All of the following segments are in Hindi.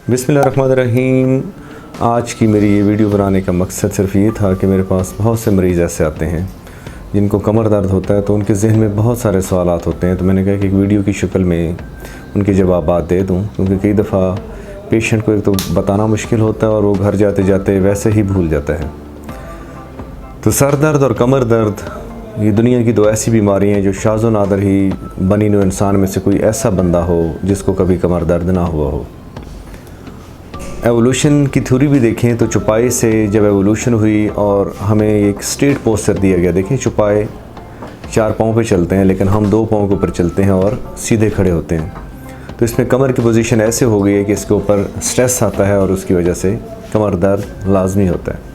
बिस्मिल्लाहिर्रहमानिर्रहीम। आज की मेरी ये वीडियो बनाने का मकसद सिर्फ ये था कि मेरे पास बहुत से मरीज़ ऐसे आते हैं जिनको कमर दर्द होता है, तो उनके जहन में बहुत सारे सवालात होते हैं। तो मैंने कहा कि एक वीडियो की शक्ल में उनके जवाब दे दूँ, क्योंकि कई दफ़ा पेशेंट को एक तो बताना मुश्किल होता है और वो घर जाते जाते वैसे ही भूल जाता है। तो सर दर्द और कमर दर्द ये दुनिया की दो ऐसी बीमारियाँ हैं जो शाज़ो नादर ही बनी नौ इंसान में से कोई ऐसा बंदा हो जिसको कभी कमर दर्द ना हुआ हो। एवोल्यूशन की थ्योरी भी देखें तो चौपाई से जब एवोल्यूशन हुई और हमें एक स्ट्रेट पोस्चर दिया गया, देखें चौपाई 4 पाँव पे चलते हैं लेकिन हम 2 पाँव के ऊपर चलते हैं और सीधे खड़े होते हैं। तो इसमें कमर की पोजीशन ऐसे हो गई है कि इसके ऊपर स्ट्रेस आता है और उसकी वजह से कमर दर्द लाजमी होता है।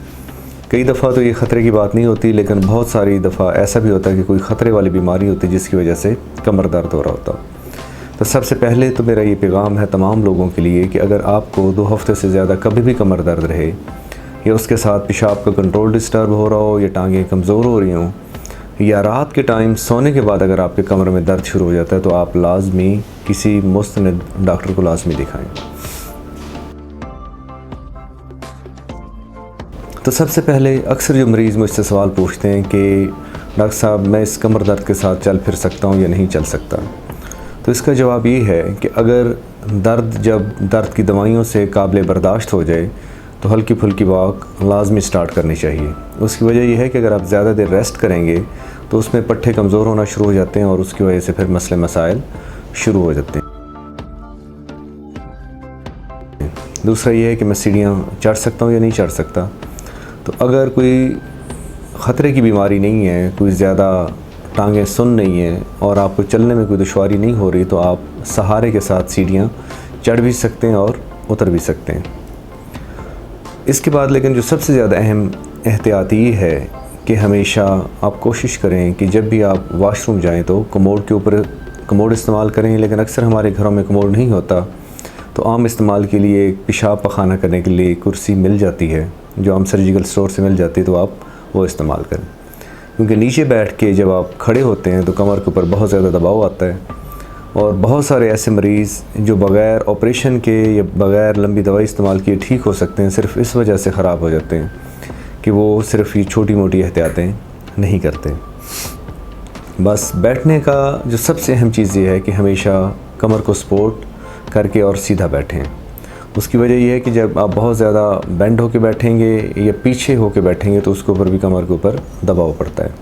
कई दफ़ा तो ये ख़तरे की बात नहीं होती, लेकिन बहुत सारी दफ़ा ऐसा भी होता है कि कोई ख़तरे वाली बीमारी होती है जिसकी वजह से कमर दर्द हो रहा होता। तो सबसे पहले तो मेरा ये पैगाम है तमाम लोगों के लिए कि अगर आपको 2 हफ़्ते से ज़्यादा कभी भी कमर दर्द रहे या उसके साथ पेशाब का कंट्रोल डिस्टर्ब हो रहा हो या टांगें कमज़ोर हो रही हों या रात के टाइम सोने के बाद अगर आपके कमर में दर्द शुरू हो जाता है, तो आप लाजमी किसी मुस्तनद डॉक्टर को लाजमी दिखाएँ। तो सबसे पहले अक्सर जो मरीज़ मुझसे सवाल पूछते हैं कि डॉक्टर साहब मैं इस कमर दर्द के साथ चल फिर सकता हूँ या नहीं चल सकता, तो इसका जवाब ये है कि अगर जब दर्द की दवाइयों से काबिल बर्दाश्त हो जाए तो हल्की फुल्की वॉक लाजमी स्टार्ट करनी चाहिए। उसकी वजह यह है कि अगर आप ज़्यादा देर रेस्ट करेंगे तो उसमें पट्टे कमज़ोर होना शुरू हो जाते हैं और उसकी वजह से फिर मसले मसाइल शुरू हो जाते हैं। दूसरा ये है कि मैं सीढ़ियाँ चढ़ सकता हूँ या नहीं चढ़ सकता। तो अगर कोई ख़तरे की बीमारी नहीं है, कोई ज़्यादा टांगें सुन नहीं है और आपको चलने में कोई दुश्वारी नहीं हो रही, तो आप सहारे के साथ सीढ़ियाँ चढ़ भी सकते हैं और उतर भी सकते हैं। इसके बाद लेकिन जो सबसे ज़्यादा अहम एहतियात ये है कि हमेशा आप कोशिश करें कि जब भी आप वाशरूम जाएं तो कमोड के ऊपर कमोड इस्तेमाल करें, लेकिन अक्सर हमारे घरों में कमोड नहीं होता, तो आम इस्तेमाल के लिए पेशाब पखाना करने के लिए कुर्सी मिल जाती है जो आम सर्जिकल स्टोर से मिल जाती है, तो आप वो इस्तेमाल करें। क्योंकि नीचे बैठ के जब आप खड़े होते हैं तो कमर के ऊपर बहुत ज़्यादा दबाव आता है और बहुत सारे ऐसे मरीज़ जो बग़ैर ऑपरेशन के या बग़ैर लंबी दवाई इस्तेमाल किए ठीक हो सकते हैं, सिर्फ इस वजह से ख़राब हो जाते हैं कि वो सिर्फ ये छोटी मोटी एहतियातें नहीं करते। बस बैठने का जो सबसे अहम चीज़ ये है कि हमेशा कमर को सपोर्ट करके और सीधा बैठें। उसकी वजह यह है कि जब आप बहुत ज़्यादा बेंड होकर बैठेंगे या पीछे होकर बैठेंगे तो उसके ऊपर भी कमर के ऊपर दबाव पड़ता है।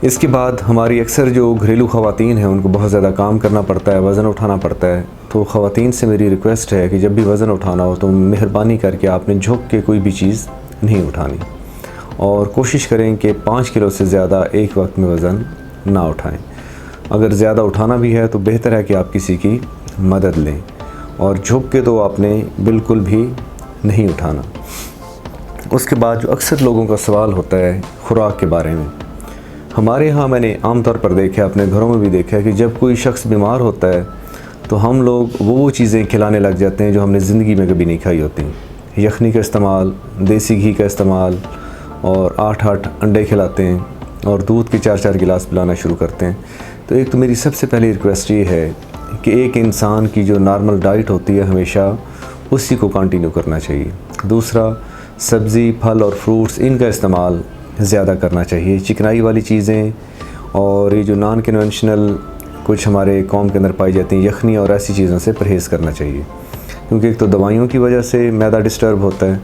इसके बाद हमारी अक्सर जो घरेलू ख़वातीन हैं उनको बहुत ज़्यादा काम करना पड़ता है, वज़न उठाना पड़ता है। तो ख़वातीन से मेरी रिक्वेस्ट है कि जब भी वज़न उठाना हो तो मेहरबानी करके आपने झुक के कोई भी चीज़ नहीं उठानी और कोशिश करें कि 5 किलो से ज़्यादा एक वक्त में वज़न ना उठाएँ। अगर ज़्यादा उठाना भी है तो बेहतर है कि आप किसी की मदद लें, और झुक के तो आपने बिल्कुल भी नहीं उठाना। उसके बाद जो अक्सर लोगों का सवाल होता है खुराक के बारे में, हमारे यहाँ मैंने आमतौर पर देखा है, अपने घरों में भी देखा है कि जब कोई शख्स बीमार होता है तो हम लोग वो चीज़ें खिलाने लग जाते हैं जो हमने ज़िंदगी में कभी नहीं खाई होती। यखनी का इस्तेमाल, देसी घी का इस्तेमाल और 8-8 अंडे खिलाते हैं और दूध के 4-4 गिलास पिलाना शुरू करते हैं। तो एक तो मेरी सबसे पहली रिक्वेस्ट ये है कि एक इंसान की जो नॉर्मल डाइट होती है हमेशा उसी को कंटिन्यू करना चाहिए। दूसरा, सब्ज़ी, फल और फ्रूट्स इनका इस्तेमाल ज़्यादा करना चाहिए। चिकनाई वाली चीज़ें और ये जो नॉन कन्वेंशनल कुछ हमारे कौम के अंदर पाई जाती हैं, यखनी और ऐसी चीज़ों से परहेज़ करना चाहिए, क्योंकि एक तो दवाइयों की वजह से मैदा डिस्टर्ब होता है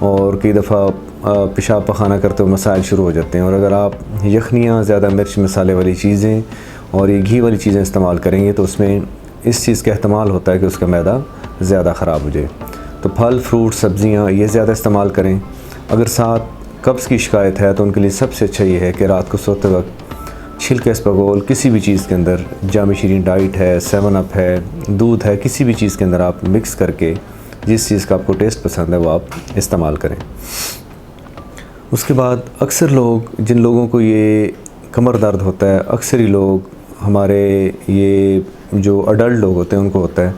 और कई दफ़ा पेशाब पखाना करते हुए मसाइल शुरू हो जाते हैं। और अगर आप यखनियाँ, ज़्यादा मिर्च मसाले वाली चीज़ें और ये घी वाली चीज़ें इस्तेमाल करेंगे तो उसमें इस चीज़ का एहतमाल होता है कि उसका मैदा ज़्यादा ख़राब हो जाए। तो फल, फ्रूट, सब्ज़ियाँ ये ज़्यादा इस्तेमाल करें। अगर साथ कब्ज़ की शिकायत है तो उनके लिए सबसे अच्छा ये है कि रात को सोते वक्त छिलके इस्पगोल किसी भी चीज़ के अंदर, जामी शीरीन डाइट है, 7 अप है, दूध है, किसी भी चीज़ के अंदर आप मिक्स करके जिस चीज़ का आपको टेस्ट पसंद है वो आप इस्तेमाल करें। उसके बाद अक्सर लोग, जिन लोगों को ये कमर दर्द होता है, अक्सर ही लोग हमारे ये जो अडल्ट लोग होते हैं उनको होता है,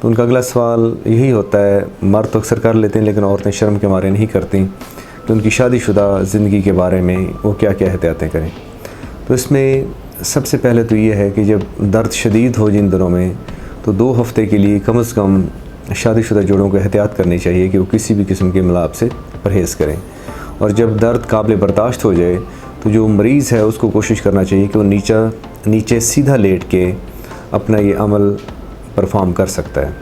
तो उनका अगला सवाल यही होता है, मर्द तो अक्सर कर लेते हैं लेकिन औरतें शर्म के मारे नहीं करती, तो उनकी शादीशुदा ज़िंदगी के बारे में वो क्या क्या एहतियातें करें। तो इसमें सबसे पहले तो ये है कि जब दर्द शदीद हो जिन दिनों में, तो 2 हफ़्ते के लिए कम से कम शादीशुदा जोड़ों को एहतियात करनी चाहिए कि वो किसी भी किस्म के मिलाप से परहेज़ करें। और जब दर्द काबिल बर्दाश्त हो जाए तो जो मरीज़ है उसको कोशिश करना चाहिए कि वो नीचे सीधा लेट के अपना ये अमल परफॉर्म कर सकता है।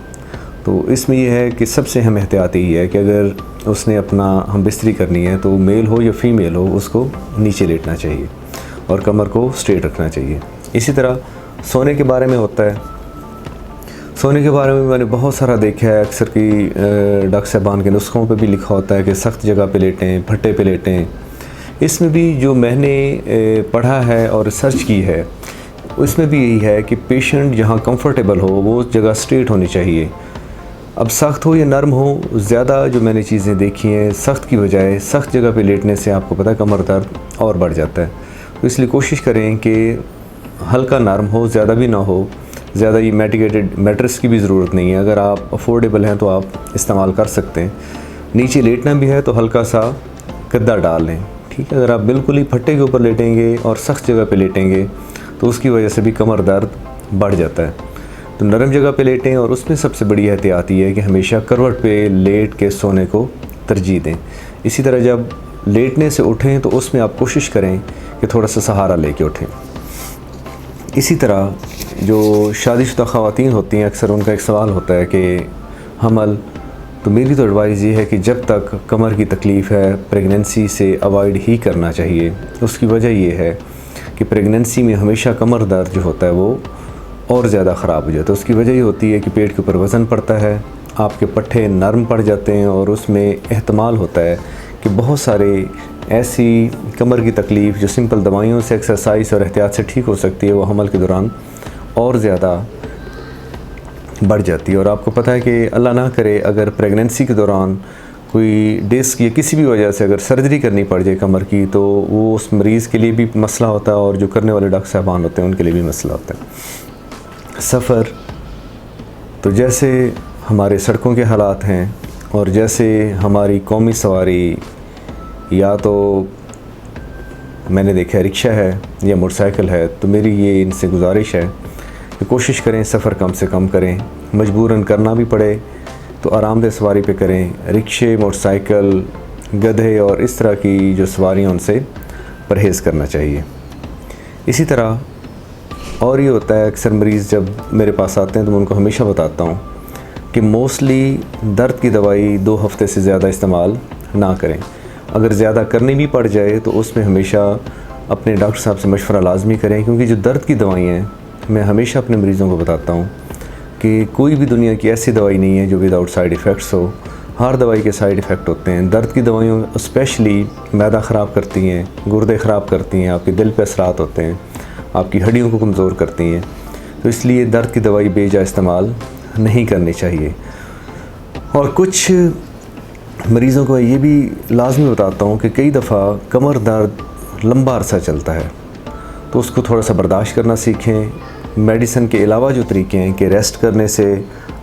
तो इसमें यह है कि सबसे अहम एहतियात यही है कि अगर उसने अपना हम बिस्तरी करनी है तो मेल हो या फ़ीमेल हो, उसको नीचे लेटना चाहिए और कमर को स्ट्रेट रखना चाहिए। इसी तरह सोने के बारे में होता है। सोने के बारे में मैंने बहुत सारा देखा है, अक्सर की डॉक्टर साहबान के नुस्खों पे भी लिखा होता है कि सख्त जगह पे लेटें, फट्टे पे लेटें। इसमें भी जो मैंने पढ़ा है और रिसर्च की है उसमें भी यही है कि पेशेंट जहाँ कंफर्टेबल हो वो जगह स्ट्रेट होनी चाहिए। अब सख्त हो या नरम हो, ज़्यादा जो मैंने चीज़ें देखी हैं सख्त की बजाय सख्त जगह पे लेटने से आपको पता है कमर दर्द और बढ़ जाता है। तो इसलिए कोशिश करें कि हल्का नरम हो, ज़्यादा भी ना हो। ज़्यादा ये मेडिकेटेड मैट्रेस की भी ज़रूरत नहीं है, अगर आप अफोर्डेबल हैं तो आप इस्तेमाल कर सकते हैं। नीचे लेटना भी है तो हल्का सा गद्दा डाल लें, ठीक है। अगर आप बिल्कुल ही फट्टे के ऊपर लेटेंगे और सख्त जगह पे लेटेंगे तो उसकी वजह से भी कमर दर्द बढ़ जाता है। तो नरम जगह पे लेटें और उसमें सबसे बड़ी एहतियात ये है कि हमेशा करवट पे लेट के सोने को तरजीह दें। इसी तरह जब लेटने से उठें तो उसमें आप कोशिश करें कि थोड़ा सा सहारा लेके उठें। इसी तरह जो शादीशुदा ख़वातीन होती हैं अक्सर उनका एक सवाल होता है कि हमल, तो मेरी तो एडवाइस ये है कि जब तक कमर की तकलीफ़ है प्रेगनेंसी से अवॉइड ही करना चाहिए। उसकी वजह ये है कि प्रेगनेंसी में हमेशा कमर दर्द जो होता है वो और ज़्यादा ख़राब हो जाता है। उसकी वजह ये होती है कि पेट के ऊपर वज़न पड़ता है, आपके पट्टे नरम पड़ जाते हैं और उसमें एहतमाल होता है कि बहुत सारे ऐसी कमर की तकलीफ़ जो सिंपल दवाइयों से, एक्सरसाइज और एहतियात से ठीक हो सकती है वो हमल के दौरान और ज़्यादा बढ़ जाती है। और आपको पता है कि अल्लाह ना करे अगर प्रेगनेंसी के दौरान कोई डिस्क या किसी भी वजह से अगर सर्जरी करनी पड़ जाए कमर की तो वो उस मरीज़ के लिए भी मसला होता है और जो करने वाले डॉक्टर साहबान होते हैं उनके लिए भी मसला होता है। सफ़र, तो जैसे हमारे सड़कों के हालात हैं और जैसे हमारी कौमी सवारी या तो मैंने देखा है रिक्शा है या मोटरसाइकिल है, तो मेरी ये इनसे गुजारिश है कि कोशिश करें सफ़र कम से कम करें। मजबूरन करना भी पड़े तो आरामदेह सवारी पे करें। रिक्शे, मोटरसाइकिल, गधे और इस तरह की जो सवारियाँ उनसे परहेज़ करना चाहिए। इसी तरह और ये होता है अक्सर मरीज़ जब मेरे पास आते हैं तो मैं उनको हमेशा बताता हूँ कि मोस्टली दर्द की दवाई 2 हफ़्ते से ज़्यादा इस्तेमाल ना करें। अगर ज़्यादा करनी भी पड़ जाए तो उसमें हमेशा अपने डॉक्टर साहब से मशवरा लाजमी करें, क्योंकि जो दर्द की दवाइयाँ हैं मैं हमेशा अपने मरीज़ों को बताता हूँ कि कोई भी दुनिया की ऐसी दवाई नहीं है जो विदाउट साइड इफ़ेक्ट्स हो। हर दवाई के साइड इफ़ेक्ट होते हैं। दर्द की दवाइयों स्पेशली मैदा ख़राब करती हैं, गुर्दे ख़राब करती हैं, आपके दिल पे असरात होते हैं, आपकी हड्डियों को कमज़ोर करती हैं। तो इसलिए दर्द की दवाई बेजा इस्तेमाल नहीं करनी चाहिए। और कुछ मरीज़ों को ये भी लाजमी बताता हूँ कि कई दफ़ा कमर दर्द लंबा अरसा चलता है तो उसको थोड़ा सा बर्दाश्त करना सीखें। मेडिसिन के अलावा जो तरीके हैं कि रेस्ट करने से,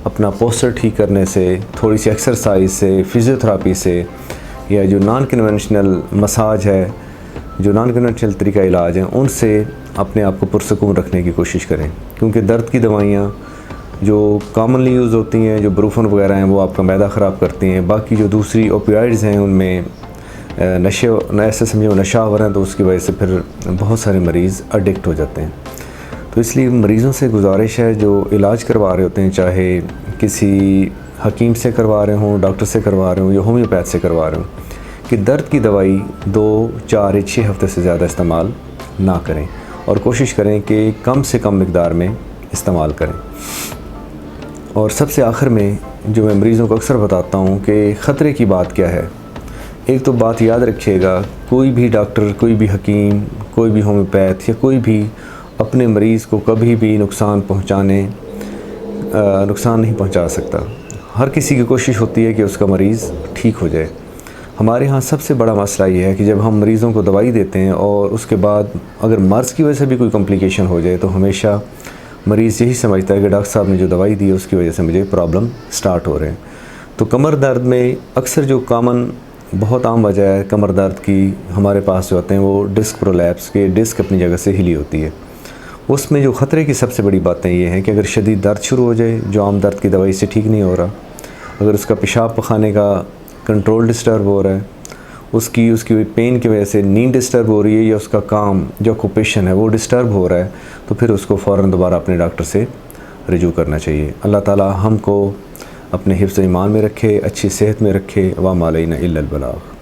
अपना पोस्चर ठीक करने से, थोड़ी सी एक्सरसाइज से, फिज़ियोथेरापी से, या जो नॉन कन्वेंशनल मसाज है, जो नॉन कन्वेंशनल तरीका इलाज हैं, उनसे अपने आप को पुरसकून रखने की कोशिश करें। क्योंकि दर्द की दवाइयाँ जो कॉमनली यूज़ होती हैं, जो ब्रूफन वगैरह हैं, वो आपका मैदा ख़राब करती हैं। बाकी जो दूसरी ओपियाइड्स हैं उनमें नशे, ऐसे समझो नशावर हैं, तो उसकी वजह से फिर बहुत सारे मरीज़ एडिक्ट हो जाते हैं। तो इसलिए मरीज़ों से गुजारिश है जो इलाज करवा रहे होते हैं, चाहे किसी हकीम से करवा रहे हों, डॉक्टर से करवा रहे हों या होम्योपैथ से करवा रहे हों, कि दर्द की दवाई 2, 4 या 6 हफ़्ते से ज़्यादा इस्तेमाल ना करें और कोशिश करें कि कम से कम मिक़दार में इस्तेमाल करें। और सबसे आखिर में जो मैं मरीज़ों को अक्सर बताता हूँ कि ख़तरे की बात क्या है। एक तो बात याद रखिएगा, कोई भी डॉक्टर, कोई भी हकीम, कोई भी होम्योपैथ या कोई भी अपने मरीज़ को कभी भी नुकसान नहीं पहुंचा सकता। हर किसी की कोशिश होती है कि उसका मरीज़ ठीक हो जाए। हमारे यहाँ सबसे बड़ा मसला ये है कि जब हम मरीज़ों को दवाई देते हैं और उसके बाद अगर मर्ज़ की वजह से भी कोई कॉम्प्लिकेशन हो जाए तो हमेशा मरीज़ यही समझता है कि डॉक्टर साहब ने जो दवाई दी है उसकी वजह से मुझे प्रॉब्लम स्टार्ट हो रहे हैं। तो कमर दर्द में अक्सर जो कॉमन बहुत आम वजह है कमर दर्द की हमारे पास जो आते हैं वो डिस्क प्रोलैप्स के, डिस्क अपनी जगह से हिली होती है। उसमें जो ख़तरे की सबसे बड़ी बातें ये हैं कि अगर शदीद दर्द शुरू हो जाए जो आम दर्द की दवाई से ठीक नहीं हो रहा, अगर उसका पेशाब पखाने का कंट्रोल डिस्टर्ब हो रहा है, उसकी पेन की वजह से नींद डिस्टर्ब हो रही है, या उसका काम जो ऑक्यूपेशन है वो डिस्टर्ब हो रहा है, तो फिर उसको फ़ौरन दोबारा अपने डॉक्टर से रजू करना चाहिए। अल्लाह ताला हमको अपने हिफ्ज़ ईमान में रखे, अच्छी सेहत में रखे। व मा अलैना इल्लल बलाग।